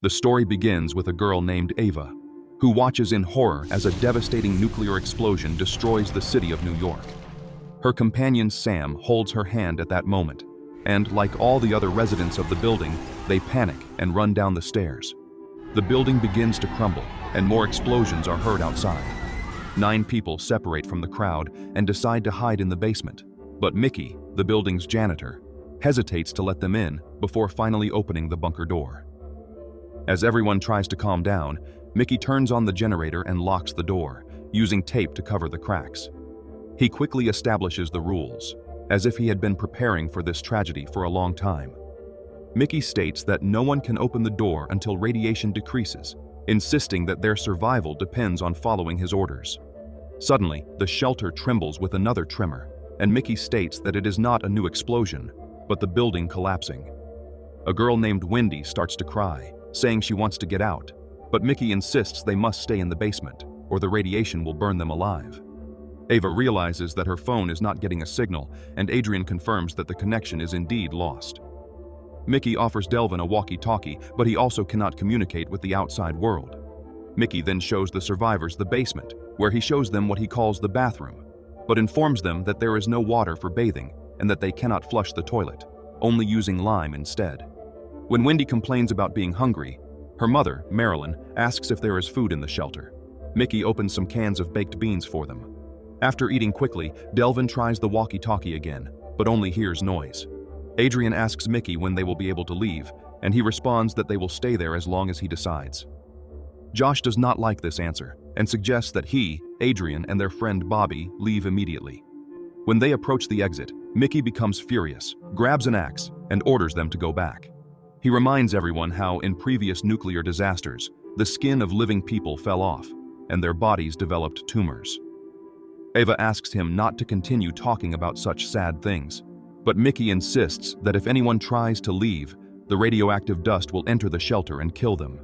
The story begins with a girl named Ava, who watches in horror as a devastating nuclear explosion destroys the city of New York. Her companion Sam holds her hand at that moment, and like all the other residents of the building, they panic and run down the stairs. The building begins to crumble, and more explosions are heard outside. 9 people separate from the crowd and decide to hide in the basement, but Mickey, the building's janitor, hesitates to let them in before finally opening the bunker door. As everyone tries to calm down, Mickey turns on the generator and locks the door, using tape to cover the cracks. He quickly establishes the rules, as if he had been preparing for this tragedy for a long time. Mickey states that no one can open the door until radiation decreases, insisting that their survival depends on following his orders. Suddenly, the shelter trembles with another tremor, and Mickey states that it is not a new explosion, but the building collapsing. A girl named Wendy starts to cry, saying she wants to get out, but Mickey insists they must stay in the basement, or the radiation will burn them alive. Ava realizes that her phone is not getting a signal, and Adrian confirms that the connection is indeed lost. Mickey offers Delvin a walkie-talkie, but he also cannot communicate with the outside world. Mickey then shows the survivors the basement, where he shows them what he calls the bathroom, but informs them that there is no water for bathing and that they cannot flush the toilet, only using lime instead. When Wendy complains about being hungry, her mother, Marilyn, asks if there is food in the shelter. Mickey opens some cans of baked beans for them. After eating quickly, Delvin tries the walkie-talkie again, but only hears noise. Adrian asks Mickey when they will be able to leave, and he responds that they will stay there as long as he decides. Josh does not like this answer, and suggests that he, Adrian, and their friend Bobby leave immediately. When they approach the exit, Mickey becomes furious, grabs an axe, and orders them to go back. He reminds everyone how, in previous nuclear disasters, the skin of living people fell off, and their bodies developed tumors. Ava asks him not to continue talking about such sad things, but Mickey insists that if anyone tries to leave, the radioactive dust will enter the shelter and kill them.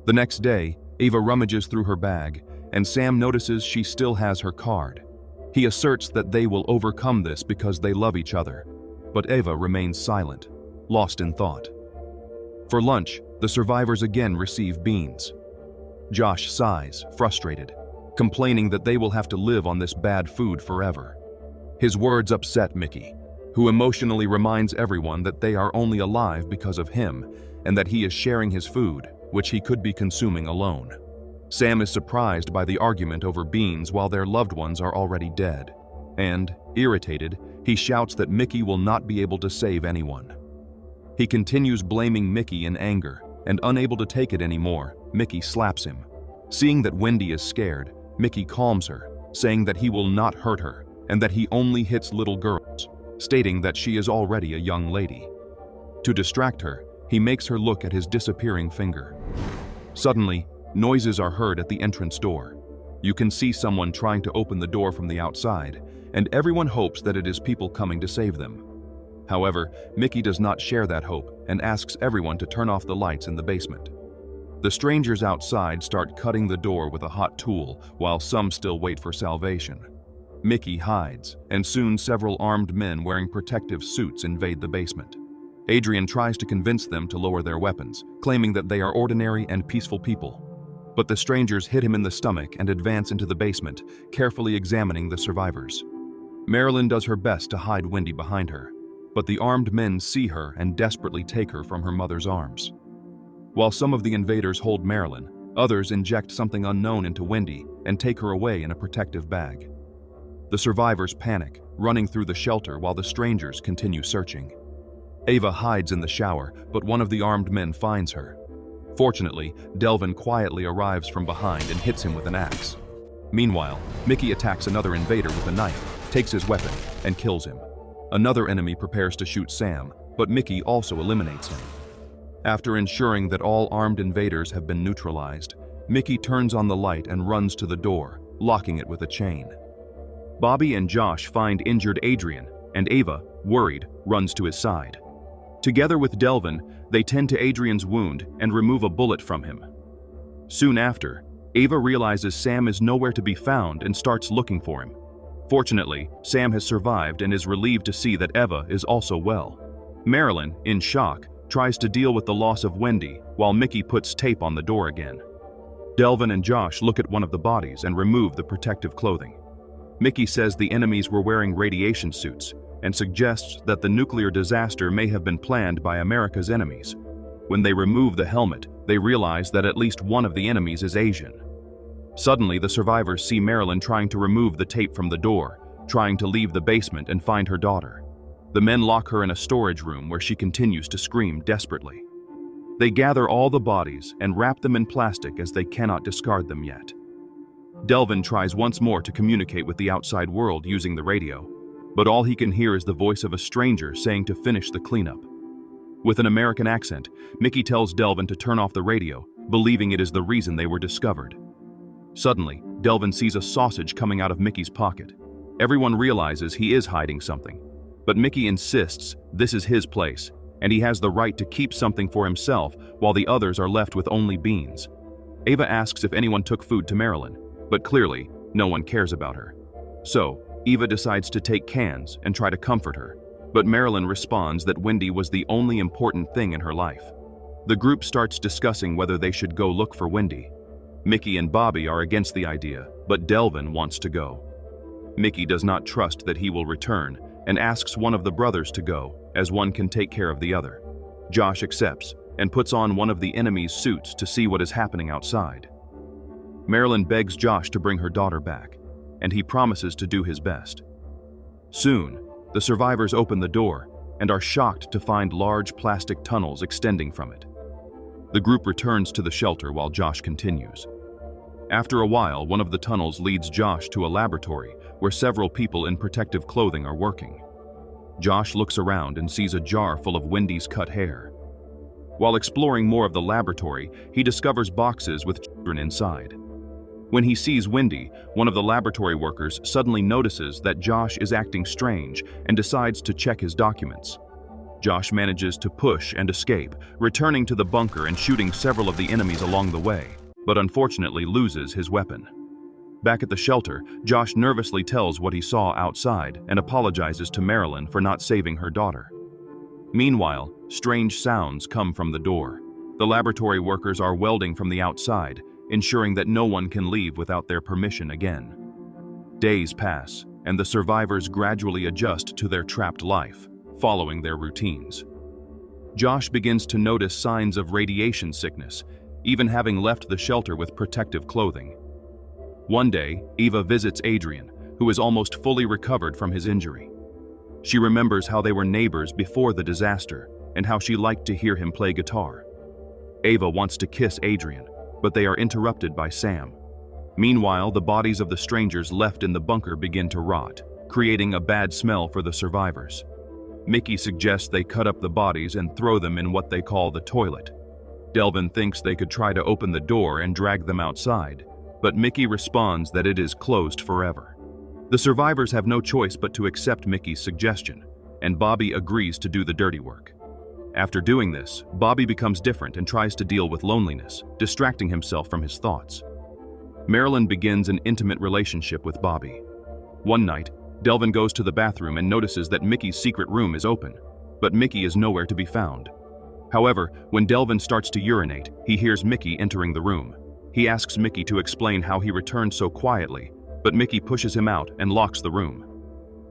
The next day, Ava rummages through her bag, and Sam notices she still has her card. He asserts that they will overcome this because they love each other, but Ava remains silent, lost in thought. For lunch, the survivors again receive beans. Josh sighs, frustrated, complaining that they will have to live on this bad food forever. His words upset Mickey, who emotionally reminds everyone that they are only alive because of him and that he is sharing his food, which he could be consuming alone. Sam is surprised by the argument over beans while their loved ones are already dead, and, irritated, he shouts that Mickey will not be able to save anyone. He continues blaming Mickey in anger, and unable to take it anymore, Mickey slaps him. Seeing that Wendy is scared, Mickey calms her, saying that he will not hurt her and that he only hits little girls, stating that she is already a young lady. To distract her, he makes her look at his disappearing finger. Suddenly, noises are heard at the entrance door. You can see someone trying to open the door from the outside, and everyone hopes that it is people coming to save them. However, Mickey does not share that hope and asks everyone to turn off the lights in the basement. The strangers outside start cutting the door with a hot tool, while some still wait for salvation. Mickey hides, and soon several armed men wearing protective suits invade the basement. Adrian tries to convince them to lower their weapons, claiming that they are ordinary and peaceful people. But the strangers hit him in the stomach and advance into the basement, carefully examining the survivors. Marilyn does her best to hide Wendy behind her, but the armed men see her and desperately take her from her mother's arms. While some of the invaders hold Marilyn, others inject something unknown into Wendy and take her away in a protective bag. The survivors panic, running through the shelter while the strangers continue searching. Ava hides in the shower, but one of the armed men finds her. Fortunately, Delvin quietly arrives from behind and hits him with an axe. Meanwhile, Mickey attacks another invader with a knife, takes his weapon, and kills him. Another enemy prepares to shoot Sam, but Mickey also eliminates him. After ensuring that all armed invaders have been neutralized, Mickey turns on the light and runs to the door, locking it with a chain. Bobby and Josh find injured Adrian, and Ava, worried, runs to his side. Together with Delvin, they tend to Adrian's wound and remove a bullet from him. Soon after, Ava realizes Sam is nowhere to be found and starts looking for him. Fortunately, Sam has survived and is relieved to see that Eva is also well. Marilyn, in shock, tries to deal with the loss of Wendy while Mickey puts tape on the door again. Delvin and Josh look at one of the bodies and remove the protective clothing. Mickey says the enemies were wearing radiation suits and suggests that the nuclear disaster may have been planned by America's enemies. When they remove the helmet, they realize that at least one of the enemies is Asian. Suddenly, the survivors see Marilyn trying to remove the tape from the door, trying to leave the basement and find her daughter. The men lock her in a storage room where she continues to scream desperately. They gather all the bodies and wrap them in plastic as they cannot discard them yet. Delvin tries once more to communicate with the outside world using the radio, but all he can hear is the voice of a stranger saying to finish the cleanup. With an American accent, Mickey tells Delvin to turn off the radio, believing it is the reason they were discovered. Suddenly, Delvin sees a sausage coming out of Mickey's pocket. Everyone realizes he is hiding something, but Mickey insists this is his place, and he has the right to keep something for himself while the others are left with only beans. Ava asks if anyone took food to Marilyn, but clearly, no one cares about her. So, Eva decides to take cans and try to comfort her, but Marilyn responds that Wendy was the only important thing in her life. The group starts discussing whether they should go look for Wendy. Mickey and Bobby are against the idea, but Delvin wants to go. Mickey does not trust that he will return and asks one of the brothers to go, as one can take care of the other. Josh accepts and puts on one of the enemy's suits to see what is happening outside. Marilyn begs Josh to bring her daughter back, and he promises to do his best. Soon, the survivors open the door and are shocked to find large plastic tunnels extending from it. The group returns to the shelter while Josh continues. After a while, one of the tunnels leads Josh to a laboratory where several people in protective clothing are working. Josh looks around and sees a jar full of Wendy's cut hair. While exploring more of the laboratory, he discovers boxes with children inside. When he sees Wendy, one of the laboratory workers suddenly notices that Josh is acting strange and decides to check his documents. Josh manages to push and escape, returning to the bunker and shooting several of the enemies along the way, but unfortunately loses his weapon. Back at the shelter, Josh nervously tells what he saw outside and apologizes to Marilyn for not saving her daughter. Meanwhile, strange sounds come from the door. The laboratory workers are welding from the outside, ensuring that no one can leave without their permission again. Days pass, and the survivors gradually adjust to their trapped life, following their routines. Josh begins to notice signs of radiation sickness, even having left the shelter with protective clothing. One day, Eva visits Adrian, who is almost fully recovered from his injury. She remembers how they were neighbors before the disaster and how she liked to hear him play guitar. Ava wants to kiss Adrian, but they are interrupted by Sam. Meanwhile, the bodies of the strangers left in the bunker begin to rot, creating a bad smell for the survivors. Mickey suggests they cut up the bodies and throw them in what they call the toilet. Delvin thinks they could try to open the door and drag them outside, but Mickey responds that it is closed forever. The survivors have no choice but to accept Mickey's suggestion, and Bobby agrees to do the dirty work. After doing this, Bobby becomes different and tries to deal with loneliness, distracting himself from his thoughts. Marilyn begins an intimate relationship with Bobby. One night, Delvin goes to the bathroom and notices that Mickey's secret room is open, but Mickey is nowhere to be found. However, when Delvin starts to urinate, he hears Mickey entering the room. He asks Mickey to explain how he returned so quietly, but Mickey pushes him out and locks the room.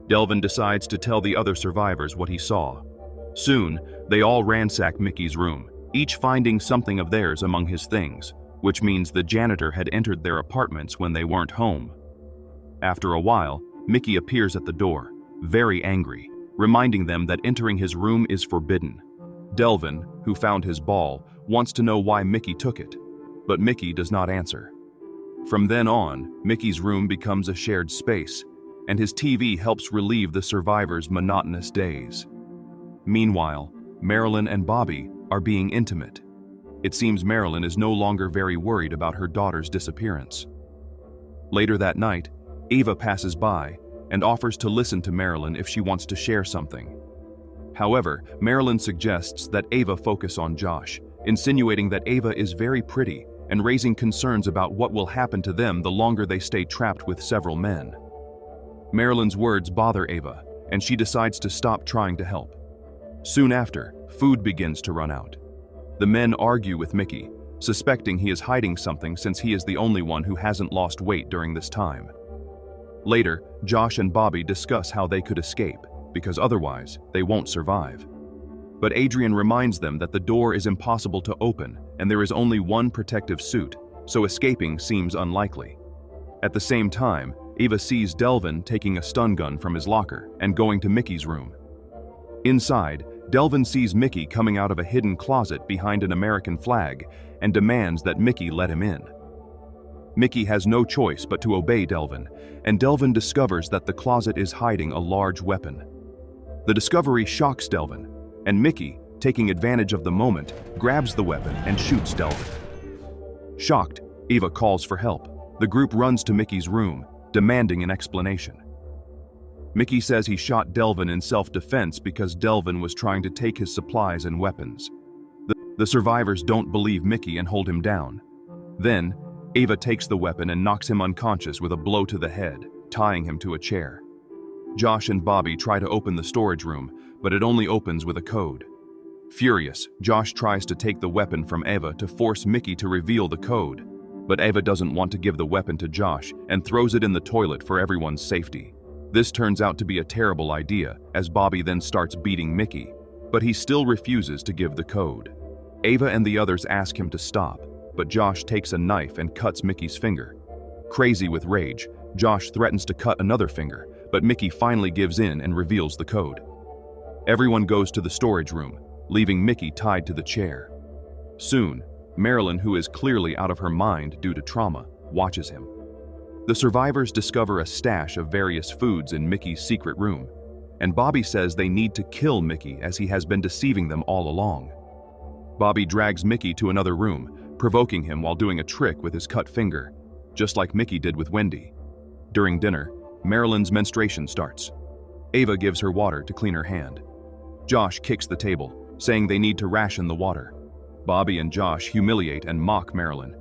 Delvin decides to tell the other survivors what he saw. Soon, they all ransack Mickey's room, each finding something of theirs among his things, which means the janitor had entered their apartments when they weren't home. After a while, Mickey appears at the door, very angry, reminding them that entering his room is forbidden. Delvin, who found his ball, wants to know why Mickey took it, but Mickey does not answer. From then on, Mickey's room becomes a shared space, and his TV helps relieve the survivors' monotonous days. Meanwhile, Marilyn and Bobby are being intimate. It seems Marilyn is no longer very worried about her daughter's disappearance. Later that night, Ava passes by and offers to listen to Marilyn if she wants to share something. However, Marilyn suggests that Ava focus on Josh, insinuating that Ava is very pretty and raising concerns about what will happen to them the longer they stay trapped with several men. Marilyn's words bother Ava, and she decides to stop trying to help. Soon after, food begins to run out. The men argue with Mickey, suspecting he is hiding something since he is the only one who hasn't lost weight during this time. Later, Josh and Bobby discuss how they could escape, because otherwise, they won't survive. But Adrian reminds them that the door is impossible to open and there is only one protective suit, so escaping seems unlikely. At the same time, Eva sees Delvin taking a stun gun from his locker and going to Mickey's room. Inside, Delvin sees Mickey coming out of a hidden closet behind an American flag and demands that Mickey let him in. Mickey has no choice but to obey Delvin, and Delvin discovers that the closet is hiding a large weapon. The discovery shocks Delvin, and Mickey, taking advantage of the moment, grabs the weapon and shoots Delvin. Shocked, Eva calls for help. The group runs to Mickey's room, demanding an explanation. Mickey says he shot Delvin in self-defense because Delvin was trying to take his supplies and weapons. The survivors don't believe Mickey and hold him down. Then, Eva takes the weapon and knocks him unconscious with a blow to the head, tying him to a chair. Josh and Bobby try to open the storage room, but it only opens with a code. Furious, Josh tries to take the weapon from Eva to force Mickey to reveal the code, but Eva doesn't want to give the weapon to Josh and throws it in the toilet for everyone's safety. This turns out to be a terrible idea, as Bobby then starts beating Mickey, but he still refuses to give the code. Eva and the others ask him to stop, but Josh takes a knife and cuts Mickey's finger. Crazy with rage, Josh threatens to cut another finger, but Mickey finally gives in and reveals the code. Everyone goes to the storage room, leaving Mickey tied to the chair. Soon, Marilyn, who is clearly out of her mind due to trauma, watches him. The survivors discover a stash of various foods in Mickey's secret room, and Bobby says they need to kill Mickey as he has been deceiving them all along. Bobby drags Mickey to another room, provoking him while doing a trick with his cut finger, just like Mickey did with Wendy. During dinner, Marilyn's menstruation starts. Eva gives her water to clean her hand. Josh kicks the table, saying they need to ration the water. Bobby and Josh humiliate and mock Marilyn.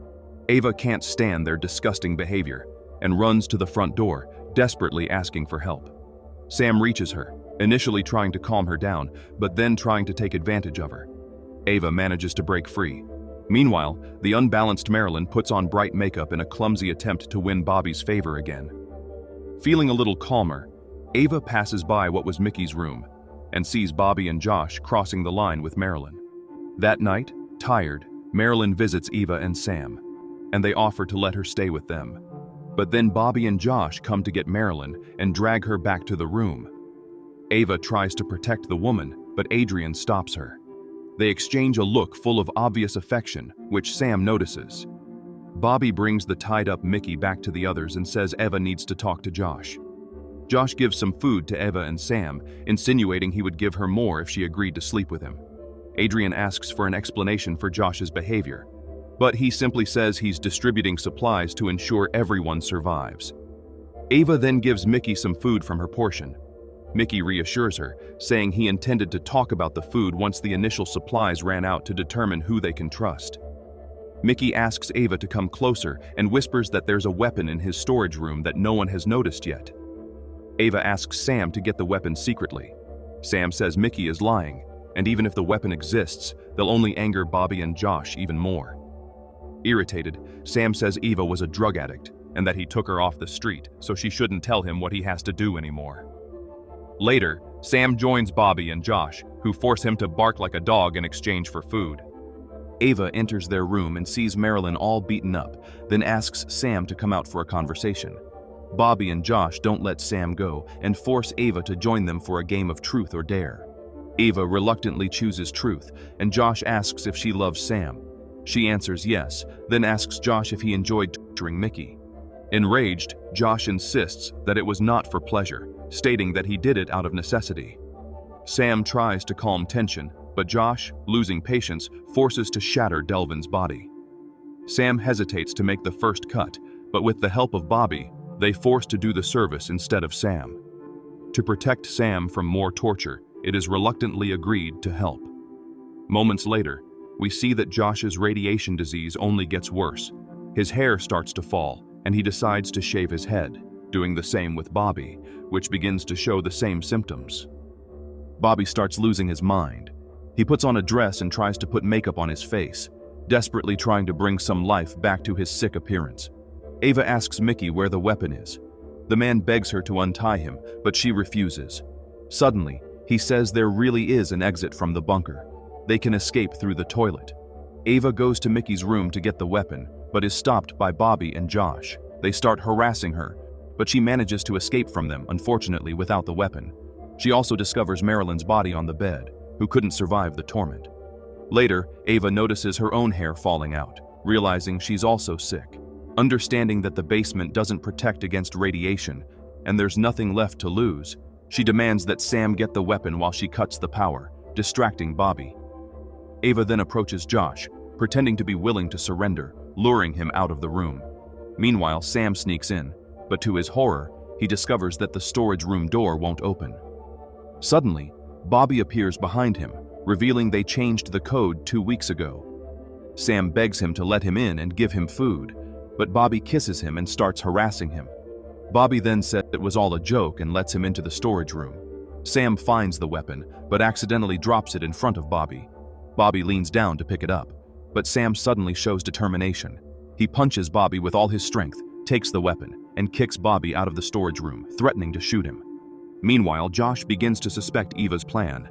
Eva can't stand their disgusting behavior and runs to the front door, desperately asking for help. Sam reaches her, initially trying to calm her down, but then trying to take advantage of her. Eva manages to break free. Meanwhile, the unbalanced Marilyn puts on bright makeup in a clumsy attempt to win Bobby's favor again. Feeling a little calmer, Eva passes by what was Mickey's room and sees Bobby and Josh crossing the line with Marilyn. That night, tired, Marilyn visits Eva and Sam, and they offer to let her stay with them. But then Bobby and Josh come to get Marilyn and drag her back to the room. Eva tries to protect the woman, but Adrian stops her. They exchange a look full of obvious affection, which Sam notices. Bobby brings the tied-up Mickey back to the others and says Eva needs to talk to Josh. Josh gives some food to Eva and Sam, insinuating he would give her more if she agreed to sleep with him. Adrian asks for an explanation for Josh's behavior, but he simply says he's distributing supplies to ensure everyone survives. Eva then gives Mickey some food from her portion. Mickey reassures her, saying he intended to talk about the food once the initial supplies ran out to determine who they can trust. Mickey asks Eva to come closer and whispers that there's a weapon in his storage room that no one has noticed yet. Eva asks Sam to get the weapon secretly. Sam says Mickey is lying, and even if the weapon exists, they'll only anger Bobby and Josh even more. Irritated, Sam says Eva was a drug addict and that he took her off the street, so she shouldn't tell him what he has to do anymore. Later, Sam joins Bobby and Josh, who force him to bark like a dog in exchange for food. Eva enters their room and sees Marilyn all beaten up, then asks Sam to come out for a conversation. Bobby and Josh don't let Sam go and force Eva to join them for a game of truth or dare. Eva reluctantly chooses truth, and Josh asks if she loves Sam. She answers yes, then asks Josh if he enjoyed torturing Mickey. Enraged, Josh insists that it was not for pleasure, stating that he did it out of necessity. Sam tries to calm tension, but Josh, losing patience, forces to shatter Delvin's body. Sam hesitates to make the first cut, but with the help of Bobby, they force to do the service instead of Sam. To protect Sam from more torture, it is reluctantly agreed to help. Moments later, we see that Josh's radiation disease only gets worse. His hair starts to fall, and he decides to shave his head, doing the same with Bobby, which begins to show the same symptoms. Bobby starts losing his mind. He puts on a dress and tries to put makeup on his face, desperately trying to bring some life back to his sick appearance. Ava asks Mickey where the weapon is. The man begs her to untie him, but she refuses. Suddenly, he says there really is an exit from the bunker. They can escape through the toilet. Ava goes to Mickey's room to get the weapon, but is stopped by Bobby and Josh. They start harassing her, but she manages to escape from them, unfortunately without the weapon. She also discovers Marilyn's body on the bed, who couldn't survive the torment. Later, Ava notices her own hair falling out, realizing she's also sick. Understanding that the basement doesn't protect against radiation, and there's nothing left to lose, she demands that Sam get the weapon while she cuts the power, distracting Bobby. Ava then approaches Josh, pretending to be willing to surrender, luring him out of the room. Meanwhile, Sam sneaks in, but to his horror, he discovers that the storage room door won't open. Suddenly, Bobby appears behind him, revealing they changed the code 2 weeks ago. Sam begs him to let him in and give him food, but Bobby kisses him and starts harassing him. Bobby then said it was all a joke and lets him into the storage room. Sam finds the weapon, but accidentally drops it in front of Bobby. Bobby leans down to pick it up, but Sam suddenly shows determination. He punches Bobby with all his strength, takes the weapon, and kicks Bobby out of the storage room, threatening to shoot him. Meanwhile, Josh begins to suspect Eva's plan.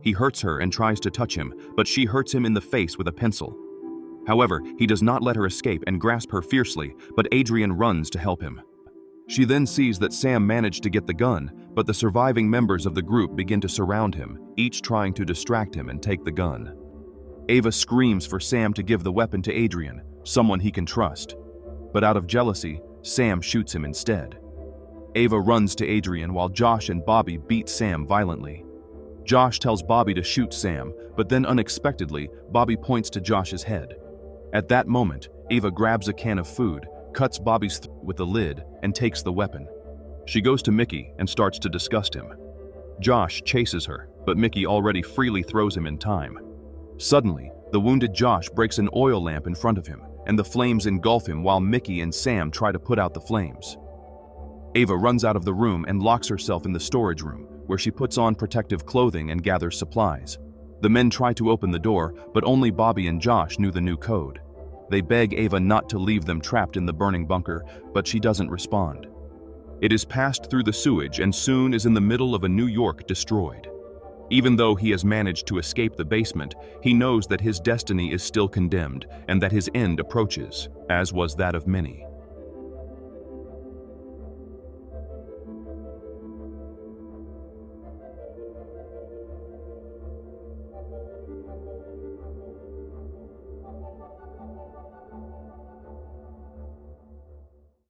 He hurts her and tries to touch him, but she hurts him in the face with a pencil. However, he does not let her escape and grasp her fiercely, but Adrian runs to help him. She then sees that Sam managed to get the gun, but the surviving members of the group begin to surround him, each trying to distract him and take the gun. Ava screams for Sam to give the weapon to Adrian, someone he can trust. But out of jealousy, Sam shoots him instead. Ava runs to Adrian while Josh and Bobby beat Sam violently. Josh tells Bobby to shoot Sam, but then unexpectedly, Bobby points to Josh's head. At that moment, Ava grabs a can of food, cuts Bobby's throat with the lid, and takes the weapon. She goes to Mickey and starts to disgust him. Josh chases her, but Mickey already freely throws him in time. Suddenly, the wounded Josh breaks an oil lamp in front of him, and the flames engulf him while Mickey and Sam try to put out the flames. Ava runs out of the room and locks herself in the storage room, where she puts on protective clothing and gathers supplies. The men try to open the door, but only Bobby and Josh knew the new code. They beg Ava not to leave them trapped in the burning bunker, but she doesn't respond. It is passed through the sewage and soon is in the middle of a New York destroyed. Even though he has managed to escape the basement, he knows that his destiny is still condemned and that his end approaches, as was that of many.